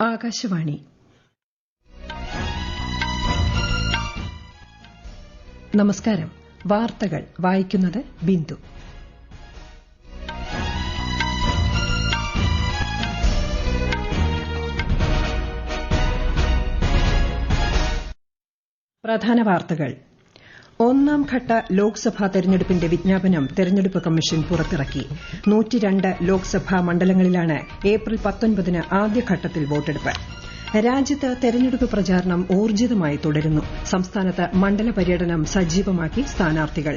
ആകാശവാണി. നമസ്കാരം. വാർത്തകൾ വായിക്കുന്നത് ബിന്ദു. പ്രധാന വാർത്തകൾ. ഒന്നാം ഘട്ട ലോക്സഭാ തെരഞ്ഞെടുപ്പിന്റെ വിജ്ഞാപനം തെരഞ്ഞെടുപ്പ് കമ്മീഷൻ പുറത്തിറക്കി. 102 ലോക്സഭാ മണ്ഡലങ്ങളിലാണ് ഏപ്രിൽ 19-ന് ആദ്യഘട്ടത്തിൽ വോട്ടെടുപ്പ്. രാജ്യത്ത് തെരഞ്ഞെടുപ്പ് പ്രചാരണം ഊർജ്ജിതമായി തുടരുന്നു. സംസ്ഥാനത്ത് മണ്ഡല പര്യടനം സജീവമാക്കി സ്ഥാനാർത്ഥികൾ.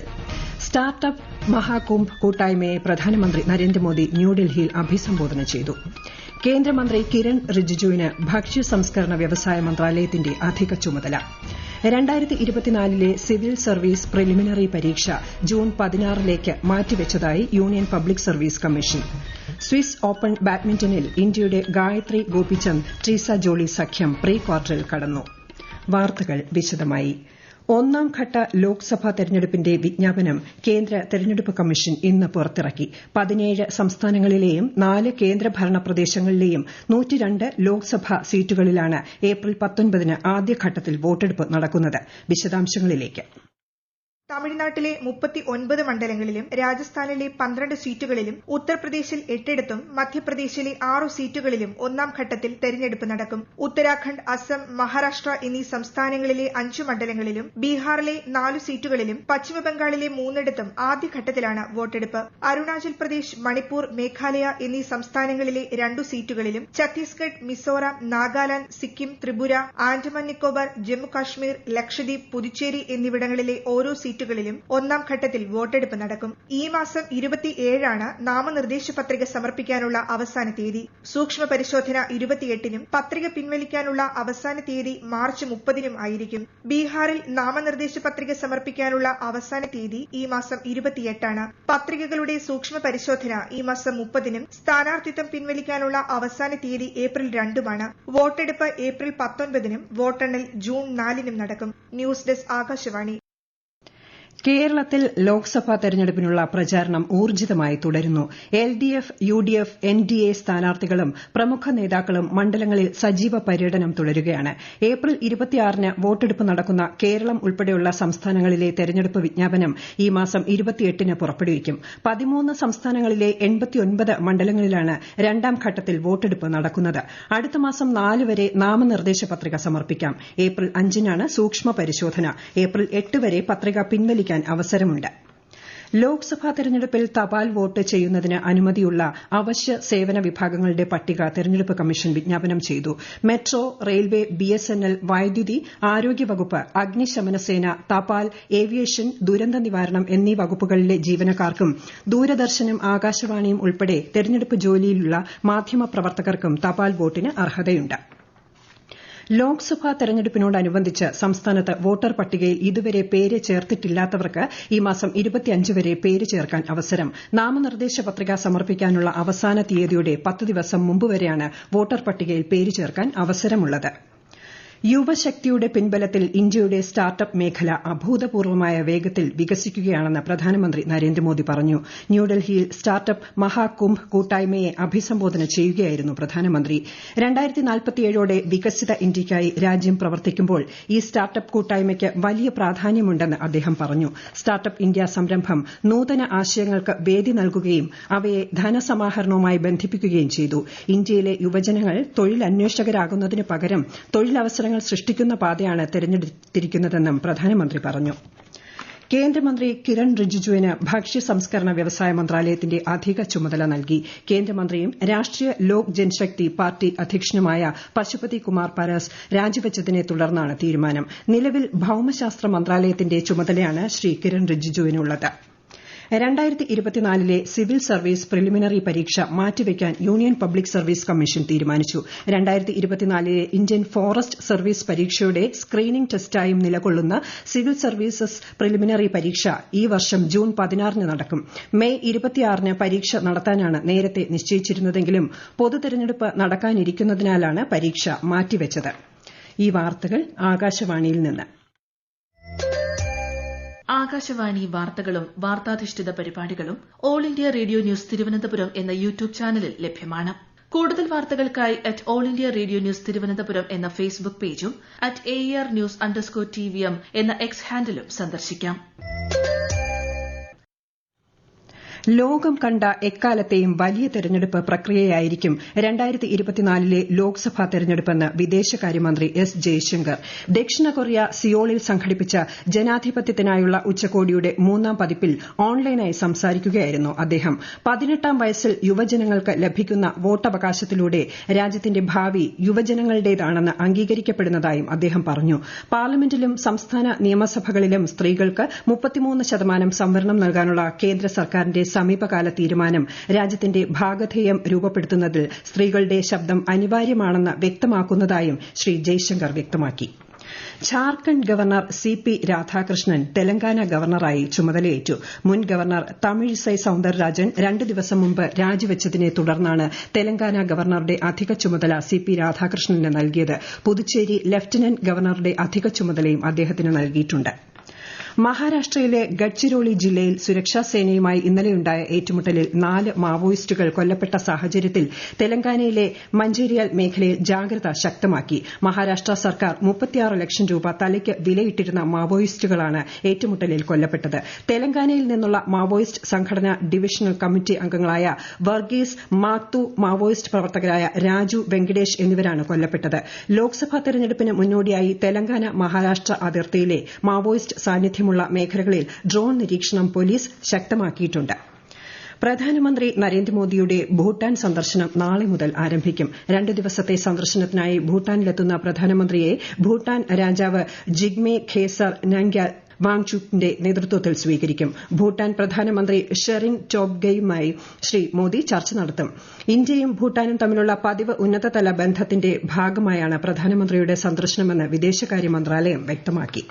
സ്റ്റാർട്ടപ്പ് മഹാകുംഭ് കൂട്ടായ്മയെ പ്രധാനമന്ത്രി നരേന്ദ്രമോദി ന്യൂഡൽഹിയിൽ അഭിസംബോധന ചെയ്തു. കേന്ദ്രമന്ത്രി കിരൺ റിജിജുവിന് ഭക്ഷ്യ സംസ്കരണ വ്യവസായ മന്ത്രാലയത്തിന്റെ അധിക ചുമതല. 2024-ലെ സിവിൽ സർവീസ് പ്രിലിമിനറി പരീക്ഷ ജൂൺ 16-ലേക്ക് മാറ്റിവച്ചതായി union public service commission. Swiss open ബാഡ്മിന്റണിൽ ഇന്ത്യയുടെ ഗായത്രി ഗോപിചന്ദ് ട്രീസ ജോളി സഖ്യം പ്രീ ക്വാർട്ടറിൽ കടന്നു. വാർത്തകൾ വിശദമായി. ഒന്നാം ഘട്ട ലോക്സഭാ തെരഞ്ഞെടുപ്പിന്റെ വിജ്ഞാപനം കേന്ദ്ര തെരഞ്ഞെടുപ്പ് കമ്മീഷൻ ഇന്ന് പുറത്തിറക്കി. 17 സംസ്ഥാനങ്ങളിലെയും 4 കേന്ദ്രഭരണ പ്രദേശങ്ങളിലെയും 102 ലോക്സഭാ സീറ്റുകളിലാണ് ഏപ്രിൽ 19-ന് ആദ്യഘട്ടത്തിൽ വോട്ടെടുപ്പ് നടക്കുന്നത്. വിശദാംശങ്ങളിലേക്ക്. തമിഴ്നാട്ടിലെ 39 മണ്ഡലങ്ങളിലും രാജസ്ഥാനിലെ 12 സീറ്റുകളിലും ഉത്തർപ്രദേശിൽ 8 മധ്യപ്രദേശിലെ 6 സീറ്റുകളിലും ഒന്നാം ഘട്ടത്തിൽ തെരഞ്ഞെടുപ്പ് നടക്കും. ഉത്തരാഖണ്ഡ്, അസം, മഹാരാഷ്ട്ര എന്നീ സംസ്ഥാനങ്ങളിലെ 5 മണ്ഡലങ്ങളിലും ബീഹാറിലെ 4 സീറ്റുകളിലും പശ്ചിമബംഗാളിലെ 3 ആദ്യഘട്ടത്തിലാണ് വോട്ടെടുപ്പ്. അരുണാചൽ പ്രദേശ്, മണിപ്പൂർ, മേഘാലയ എന്നീ സംസ്ഥാനങ്ങളിലെ 2 സീറ്റുകളിലും ഛത്തീസ്ഗഡ്, മിസോറാം, നാഗാലാന്റ്, സിക്കിം, ത്രിപുര, ആൻഡമാൻ നിക്കോബാർ, ജമ്മു കാശ്മീർ, ലക്ഷദ്വീപ്, പുതുച്ചേരി എന്നിവിടങ്ങളിലെ ഓരോ സീറ്റുകളിലും ഒന്നാം ഘട്ടത്തിൽ വോട്ടെടുപ്പ് നടക്കും. ഈ മാസം 27-ആണ് നാമനിർദ്ദേശ പത്രിക സമർപ്പിക്കാനുള്ള അവസാന തീയതി. സൂക്ഷ്മ പരിശോധന 28-നും പത്രിക പിൻവലിക്കാനുള്ള അവസാന തീയതി മാർച്ച് 30-നും ആയിരിക്കും. ബീഹാറിൽ നാമനിർദ്ദേശ പത്രിക സമർപ്പിക്കാനുള്ള അവസാന തീയതി ഈ മാസം 28-ആണ്. പത്രികകളുടെ സൂക്ഷ്മ പരിശോധന ഈ മാസം 30-നും സ്ഥാനാർത്ഥിത്വം പിൻവലിക്കാനുള്ള അവസാന തീയതി ഏപ്രിൽ 2-മാണ്. വോട്ടെടുപ്പ് ഏപ്രിൽ 19-നും വോട്ടെണ്ണൽ ജൂൺ 4-നും നടക്കും. News desk, Akashvani. കേരളത്തിൽ ലോക്സഭാ തെരഞ്ഞെടുപ്പിനുള്ള പ്രചാരണം ഊർജ്ജിതമായി തുടരുന്നു. LDF, UDF, NDA സ്ഥാനാർത്ഥികളും പ്രമുഖ നേതാക്കളും മണ്ഡലങ്ങളിൽ സജീവ പര്യടനം തുടരുകയാണ്. ഏപ്രിൽ 26-ന് വോട്ടെടുപ്പ് നടക്കുന്ന കേരളം ഉൾപ്പെടെയുള്ള സംസ്ഥാനങ്ങളിലെ തെരഞ്ഞെടുപ്പ് വിജ്ഞാപനം ഈ മാസം 28-ന് പുറപ്പെടുവിക്കും. 13 സംസ്ഥാനങ്ങളിലെ 89 മണ്ഡലങ്ങളിലാണ് രണ്ടാം ഘട്ടത്തിൽ വോട്ടെടുപ്പ് നടക്കുന്നത്. അടുത്ത മാസം 4 വരെ നാമനിർദ്ദേശ പത്രിക സമർപ്പിക്കാം. ഏപ്രിൽ 5-നാണ് സൂക്ഷ്മ പരിശോധന. ഏപ്രിൽ 8 വരെ പത്രിക പിൻവലിക്കാൻ അവസരമുണ്ട്. ലോക്സഭാ തെരഞ്ഞെടുപ്പിൽ തപാൽ വോട്ട് ചെയ്യുന്നതിന് അനുമതിയുള്ള അവശ്യ സേവന വിഭാഗങ്ങളുടെ പട്ടിക തെരഞ്ഞെടുപ്പ് കമ്മീഷൻ വിജ്ഞാപനം ചെയ്തു. മെട്രോ, റെയിൽവേ, BSNL, വൈദ്യുതി, ആരോഗ്യവകുപ്പ്, അഗ്നിശമനസേന, തപാൽ, ഏവിയേഷൻ, ദുരന്ത നിവാരണം എന്നീ വകുപ്പുകളിലെ ജീവനക്കാർക്കും ദൂരദർശനും ആകാശവാണിയും ഉൾപ്പെടെ തെരഞ്ഞെടുപ്പ് ജോലിയിലുള്ള മാധ്യമപ്രവർത്തകർക്കും തപാൽ വോട്ടിന് അർഹതയുണ്ട്. ലോക്സഭാ തെരഞ്ഞെടുപ്പിനോടനുബന്ധിച്ച് സംസ്ഥാനത്ത് വോട്ടർ പട്ടികയിൽ ഇതുവരെ പേര് ചേർത്തിട്ടില്ലാത്തവർക്ക് ഈ മാസം 25 വരെ പേര് ചേർക്കാൻ അവസരം. നാമനിർദ്ദേശ പത്രിക സമർപ്പിക്കാനുള്ള അവസാന തീയതിയുടെ 10 ദിവസം മുമ്പ് വരെയാണ് വോട്ടർ പട്ടികയിൽ പേര് ചേർക്കാൻ അവസരമുള്ളത്. യുവശക്തിയുടെ പിൻബലത്തിൽ ഇന്ത്യയുടെ സ്റ്റാർട്ടപ്പ് മേഖല അഭൂതപൂർവമായ വേഗത്തിൽ വികസിക്കുകയാണെന്ന് പ്രധാനമന്ത്രി നരേന്ദ്രമോദി പറഞ്ഞു. ന്യൂഡൽഹിയിൽ സ്റ്റാർട്ടപ്പ് മഹാകുംഭ് കൂട്ടായ്മയെ അഭിസംബോധന ചെയ്യുകയായിരുന്നു പ്രധാനമന്ത്രി. 2047-ഓടെ വികസിത ഇന്ത്യയ്ക്കായി രാജ്യം പ്രവർത്തിക്കുമ്പോൾ ഈ സ്റ്റാർട്ടപ്പ് കൂട്ടായ്മയ്ക്ക് വലിയ പ്രാധാന്യമുണ്ടെന്ന് അദ്ദേഹം പറഞ്ഞു. സ്റ്റാർട്ടപ്പ് ഇന്ത്യ സംരംഭം നൂതന ആശയങ്ങൾക്ക് വേദി നൽകുകയും അവയെ ധനസമാഹരണവുമായി ബന്ധിപ്പിക്കുകയും ചെയ്തു. ഇന്ത്യയിലെ യുവജനങ്ങൾ തൊഴിലന്വേഷകരാകുന്നതിന് പകരം തൊഴിലവസരങ്ങൾ സൃഷ്ടിക്കുന്ന പാതയാണ് തെരഞ്ഞെടുത്തിരിക്കുന്നതെന്നും പ്രധാനമന്ത്രി പറഞ്ഞു. കേന്ദ്രമന്ത്രി കിരൺ റിജിജുവിന് ഭക്ഷ്യ സംസ്കരണ വ്യവസായ മന്ത്രാലയത്തിന്റെ അധിക ചുമതല നൽകി. കേന്ദ്രമന്ത്രിയും രാഷ്ട്രീയ ലോക് ജൻശക്തി പാർട്ടി അധ്യക്ഷനുമായ പശുപതി കുമാർ പരസ് രാജിവച്ചതിനെ തുടർന്നാണ് തീരുമാനം. നിലവിൽ ഭൌമശാസ്ത്ര മന്ത്രാലയത്തിന്റെ ചുമതലയാണ് ശ്രീ കിരൺ റിജിജുവിനുള്ളത്. 2024-ലെ സിവിൽ സർവീസ് പ്രിലിമിനറി പരീക്ഷ മാറ്റിവയ്ക്കാൻ യൂണിയൻ പബ്ലിക് സർവീസ് കമ്മീഷൻ തീരുമാനിച്ചു. 2024-ലെ ഇന്ത്യൻ ഫോറസ്റ്റ് സർവീസ് പരീക്ഷയുടെ സ്ക്രീനിംഗ് ടെസ്റ്റായും നിലകൊള്ളുന്ന സിവിൽ സർവീസസ് പ്രിലിമിനറി പരീക്ഷ ഈ വർഷം ജൂൺ 16-ന് നടക്കും. മെയ് 26-ന് പരീക്ഷ നടത്താനാണ് നേരത്തെ നിശ്ചയിച്ചിരുന്നതെങ്കിലും പൊതുതെരഞ്ഞെടുപ്പ് നടക്കാനിരിക്കുന്നതിനാലാണ് പരീക്ഷ മാറ്റിവച്ചത്. ഈ വാർത്തകൾ ആകാശവാണിയിൽ നിന്ന്. ആകാശവാണി വാർത്തകളും വാർത്താധിഷ്ഠിത പരിപാടികളും all India radio news Thiruvananthapuram എന്ന യൂട്യൂബ് ചാനലിൽ ലഭ്യമാണ്. കൂടുതൽ വാർത്തകൾക്കായി @All India Radio News Thiruvananthapuram എന്ന ഫേസ്ബുക്ക് പേജും @AER_News_TVM എന്ന എക്സ് ഹാൻഡിലും സന്ദർശിക്കാം. ലോകം കണ്ട എക്കാലത്തെയും വലിയ തെരഞ്ഞെടുപ്പ് പ്രക്രിയയായിരിക്കും 2024 ലോക്സഭാ തെരഞ്ഞെടുപ്പെന്ന് വിദേശകാര്യമന്ത്രി എസ് ജയശങ്കർ. ദക്ഷിണ കൊറിയ സിയോളിൽ സംഘടിപ്പിച്ച ജനാധിപത്യത്തിനായുള്ള ഉച്ചകോടിയുടെ 3ാം പതിപ്പിൽ ഓൺലൈനായി സംസാരിക്കുകയായിരുന്നു അദ്ദേഹം. 18ാം വയസ്സിൽ യുവജനങ്ങൾക്ക് ലഭിക്കുന്ന വോട്ടവകാശത്തിലൂടെ രാജ്യത്തിന്റെ ഭാവി യുവജനങ്ങളുടേതാണെന്ന് അംഗീകരിക്കപ്പെടുന്നതായും അദ്ദേഹം പറഞ്ഞു. പാർലമെന്റിലും സംസ്ഥാന നിയമസഭകളിലും സ്ത്രീകൾക്ക് 33% സംവരണം നൽകാനുള്ള കേന്ദ്ര സർക്കാരിന്റെ സമീപകാല തീരുമാനം രാജ്യത്തിന്റെ ഭാഗധേയം രൂപപ്പെടുത്തുന്നതിൽ സ്ത്രീകളുടെ ശബ്ദം അനിവാര്യമാണെന്ന് വ്യക്തമാക്കുന്നതായും ശ്രീ ജയശങ്കർ വ്യക്തമാക്കി. Jharkhand governor C P. രാധാകൃഷ്ണൻ തെലങ്കാന ഗവർണറായി ചുമതലയേറ്റു. മുൻ ഗവർണർ തമിഴിസൈ സൌന്ദരരാജൻ 2 ദിവസം മുമ്പ് രാജിവെച്ചതിനെ തുടർന്നാണ് തെലങ്കാന ഗവർണറുടെ അധിക ചുമതല സി.പി. രാധാകൃഷ്ണന് നൽകിയത്. പുതുച്ചേരി ലഫ്റ്റനന്റ് ഗവർണറുടെ അധിക ചുമതലയും അദ്ദേഹത്തിന് നൽകിയിട്ടുണ്ട്. മഹാരാഷ്ട്രയിലെ ഗഡ്ചിരോളി ജില്ലയിൽ സുരക്ഷാസേനയുമായി ഇന്നലെയുണ്ടായ ഏറ്റുമുട്ടലിൽ 4 മാവോയിസ്റ്റുകൾ കൊല്ലപ്പെട്ട സാഹചര്യത്തിൽ തെലങ്കാനയിലെ മഞ്ചേരിയാൽ മേഖലയിൽ ജാഗ്രത ശക്തമാക്കി. മഹാരാഷ്ട്ര സർക്കാർ 36 ലക്ഷം രൂപ തലയ്ക്ക് വിലയിട്ടിരുന്ന മാവോയിസ്റ്റുകളാണ് ഏറ്റുമുട്ടലിൽ കൊല്ലപ്പെട്ടത്. തെലങ്കാനയിൽ നിന്നുള്ള മാവോയിസ്റ്റ് സംഘടനാ ഡിവിഷണൽ കമ്മിറ്റി അംഗങ്ങളായ വർഗീസ് മാക്തു, മാവോയിസ്റ്റ് പ്രവർത്തകരായ രാജു വെങ്കിടേഷ് എന്നിവരാണ് കൊല്ലപ്പെട്ടത്. ലോക്സഭാ തെരഞ്ഞെടുപ്പിന് മുന്നോടിയായി തെലങ്കാന മഹാരാഷ്ട്ര അതിർത്തിയിലെ മാവോയിസ്റ്റ് സാന്നിധ്യം മേഖലകളിൽ ഡ്രോൺ നിരീക്ഷണം പോലീസ് ശക്തമാക്കിയിട്ടുണ്ട്. പ്രധാനമന്ത്രി നരേന്ദ്രമോദിയുടെ ഭൂട്ടാൻ സന്ദർശനം നാളെ മുതൽ ആരംഭിക്കും. 2 ദിവസത്തെ സന്ദർശനത്തിനായി ഭൂട്ടാനിലെത്തുന്ന പ്രധാനമന്ത്രിയെ ഭൂട്ടാൻ രാജാവ് ജിഗ്മെ ഖേസർ നാംഗ്യാൽ വാങ്ചുക്കിന്റെ നേതൃത്വത്തിൽ സ്വീകരിക്കും. ഭൂട്ടാൻ പ്രധാനമന്ത്രി ഷെറിംഗ് ടോബ്ഗെയുമായി ശ്രീ മോദി ചർച്ച നടത്തും. ഇന്ത്യയും ഭൂട്ടാനും തമ്മിലുള്ള പതിവ് ഉന്നതതല ബന്ധത്തിന്റെ ഭാഗമായാണ് പ്രധാനമന്ത്രിയുടെ സന്ദർശനമെന്ന് വിദേശകാര്യ മന്ത്രാലയം വ്യക്തമാക്കി.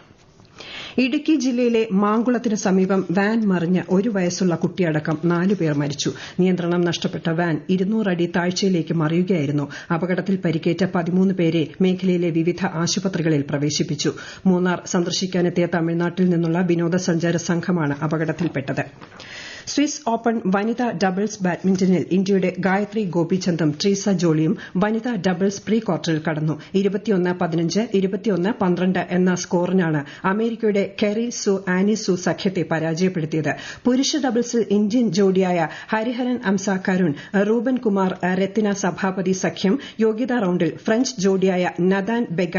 ഇടുക്കി ജില്ലയിലെ മാങ്കുളത്തിന് സമീപം വാൻ മറിഞ്ഞ് 1 വയസ്സുള്ള കുട്ടിയടക്കം 4 പേർ മരിച്ചു. നിയന്ത്രണം നഷ്ടപ്പെട്ട വാൻ 200 അടി താഴ്ചയിലേക്ക് മറിയുകയായിരുന്നു. അപകടത്തിൽ പരിക്കേറ്റ 13 പേരെ മേഖലയിലെ വിവിധ ആശുപത്രികളിൽ പ്രവേശിപ്പിച്ചു. മൂന്നാർ സന്ദർശിക്കാനെത്തിയ തമിഴ്നാട്ടിൽ നിന്നുള്ള വിനോദസഞ്ചാര സംഘമാണ് അപകടത്തിൽപ്പെട്ടത്. സ്വിസ് ഓപ്പൺ വനിതാ ഡബിൾസ് ബാഡ്മിന്റണിൽ ഇന്ത്യയുടെ ഗായത്രി ഗോപിചന്ദും ട്രീസ ജോളിയും വനിതാ ഡബിൾസ് പ്രീ ക്വാർട്ടറിൽ കടന്നു. 21-15, 21-12 എന്ന സ്കോറിനാണ് അമേരിക്കയുടെ കെറി സു ആനി സു സഖ്യത്തെ പരാജയപ്പെടുത്തിയത്. പുരുഷ ഡബിൾസിൽ ഇന്ത്യൻ ജോഡിയായ ഹരിഹരൻ അംസ കരുൺ, റൂബൻ കുമാർ രത്തിന സഭാപതി സഖ്യം യോഗ്യതാ റൌണ്ടിൽ ഫ്രഞ്ച് ജോഡിയായ നദാൻ ബെഗ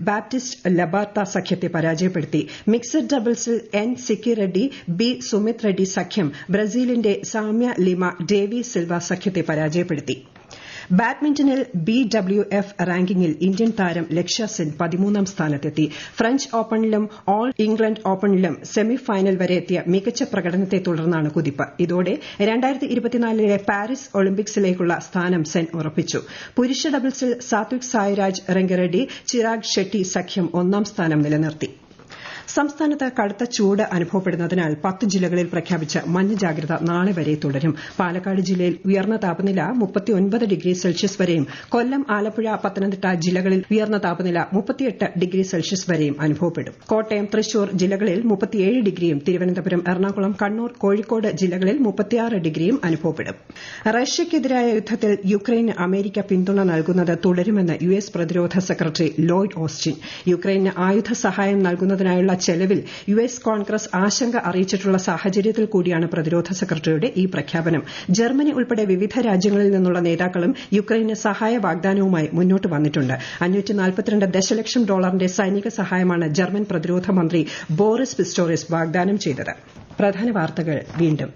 ബാപ്റ്റിസ്റ്റ് ലബാർത്ത സഖ്യത്തെ പരാജയപ്പെടുത്തി. മിക്സഡ് ഡബിൾസിൽ എൻ സിക്കി റെഡ്ഡി ബി സുമിത് റെഡ്ഡി സഖ്യം ബ്രസീലിന്റെ സാമ്യ ലിമ ഡേവി സിൽവ സഖ്യത്തെ പരാജയപ്പെടുത്തി. ബാഡ്മിന്റണിൽ BWF റാങ്കിംഗിൽ ഇന്ത്യൻ താരം ലക്ഷ്യ സെൻ 13ാം സ്ഥാനത്തെത്തി. ഫ്രഞ്ച് ഓപ്പണിലും ഓൾ ഇംഗ്ലണ്ട് ഓപ്പണിലും സെമി ഫൈനൽ വരെ എത്തിയ മികച്ച പ്രകടനത്തെ തുടർന്നാണ് കുതിപ്പ്. ഇതോടെ 2024 പാരീസ് ഒളിമ്പിക്സിലേക്കുള്ള സ്ഥാനം സെൻ ഉറപ്പിച്ചു. പുരുഷ ഡബിൾസിൽ സാത്വിക് സായ്രാജ് രംഗറെഡ്ഡി ചിരാഗ് ഷെട്ടി സഖ്യം 1ാം സ്ഥാനം നിലനിർത്തി. സംസ്ഥാനത്ത് കടുത്ത ചൂട് അനുഭവപ്പെടുന്നതിനാൽ 10 ജില്ലകളിൽ പ്രഖ്യാപിച്ച മഞ്ഞ ജാഗ്രത നാളെ വരെ തുടരും. പാലക്കാട് ജില്ലയിൽ ഉയർന്ന താപനില 39 ഡിഗ്രി സെൽഷ്യസ് വരെയും കൊല്ലം, ആലപ്പുഴ, പത്തനംതിട്ട ജില്ലകളിൽ ഉയർന്ന താപനില 38 ഡിഗ്രി സെൽഷ്യസ് വരെയും അനുഭവപ്പെടും. കോട്ടയം, തൃശൂർ ജില്ലകളിൽ 37 ഡിഗ്രിയും തിരുവനന്തപുരം, എറണാകുളം, കണ്ണൂർ, കോഴിക്കോട് ജില്ലകളിൽ 36 ഡിഗ്രിയും അനുഭവപ്പെടും. റഷ്യയ്ക്കെതിരായ യുദ്ധത്തിൽ യുക്രൈന് അമേരിക്ക പിന്തുണ നൽകുന്നത് തുടരുമെന്ന് US പ്രതിരോധ സെക്രട്ടറി ലോയ്ഡ് ഓസ്റ്റിൻ. യുക്രൈന് ആയുധ സഹായം നൽകുന്നതിനായുള്ള ചെലവിൽ US കോൺഗ്രസ് ആശങ്ക അറിയിച്ചിട്ടുള്ള സാഹചര്യത്തിൽ കൂടിയാണ് പ്രതിരോധ സെക്രട്ടറിയുടെ ഈ പ്രഖ്യാപനം. ജർമ്മനി ഉൾപ്പെടെ വിവിധ രാജ്യങ്ങളിൽ നിന്നുള്ള നേതാക്കളും യുക്രൈന് സഹായ വാഗ്ദാനവുമായി മുന്നോട്ട് വന്നിട്ടുണ്ട്. $542 ദശലക്ഷം സൈനിക സഹായമാണ് ജർമ്മൻ പ്രതിരോധ മന്ത്രി ബോറിസ് പിസ്റ്റോറിയസ് വാഗ്ദാനം ചെയ്തത്. പ്രധാന വാർത്തകൾ വീണ്ടും.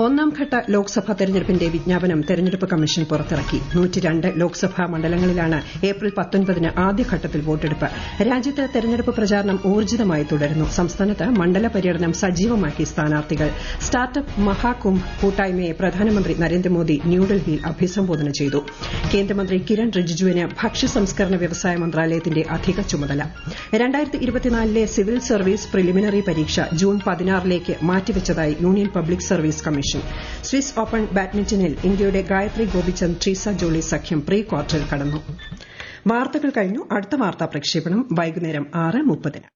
1ാം ഘട്ട ലോക്സഭാ തെരഞ്ഞെടുപ്പിന്റെ വിജ്ഞാപനം തെരഞ്ഞെടുപ്പ് കമ്മീഷൻ പുറത്തിറക്കി. 102 ലോക്സഭാ മണ്ഡലങ്ങളിലാണ് ഏപ്രിൽ 19 ആദ്യഘട്ടത്തിൽ വോട്ടെടുപ്പ്. രാജ്യത്ത് തെരഞ്ഞെടുപ്പ് പ്രചാരണം ഊർജിതമായി തുടരുന്നു. സംസ്ഥാനത്ത് മണ്ഡല പര്യടനം സജീവമാക്കി സ്ഥാനാർത്ഥികൾ. സ്റ്റാർട്ടപ്പ് മഹാകുംഭ് കൂട്ടായ്മയെ പ്രധാനമന്ത്രി നരേന്ദ്രമോദി ന്യൂഡൽഹിയിൽ അഭിസംബോധന ചെയ്തു. കേന്ദ്രമന്ത്രി കിരൺ റിജിജുവിന് ഭക്ഷ്യ സംസ്കരണ വ്യവസായ മന്ത്രാലയത്തിന്റെ അധിക ചുമതല. 2024 സിവിൽ സർവീസ് പ്രിലിമിനറി പരീക്ഷ ജൂൺ 16 മാറ്റിവച്ചതായി union public service commission. Swiss open ബാഡ്മിന്റണിൽ ഇന്ത്യയുടെ ഗായത്രി ഗോപിചന്ദ് ട്രീസ ജോളി സഖ്യം പ്രീ ക്വാർട്ടറിൽ കടന്നു. വാർത്തകൾ കഴിഞ്ഞു. അടുത്ത വാർത്താ പ്രക്ഷേപണം വൈകുന്നേരം 6:30.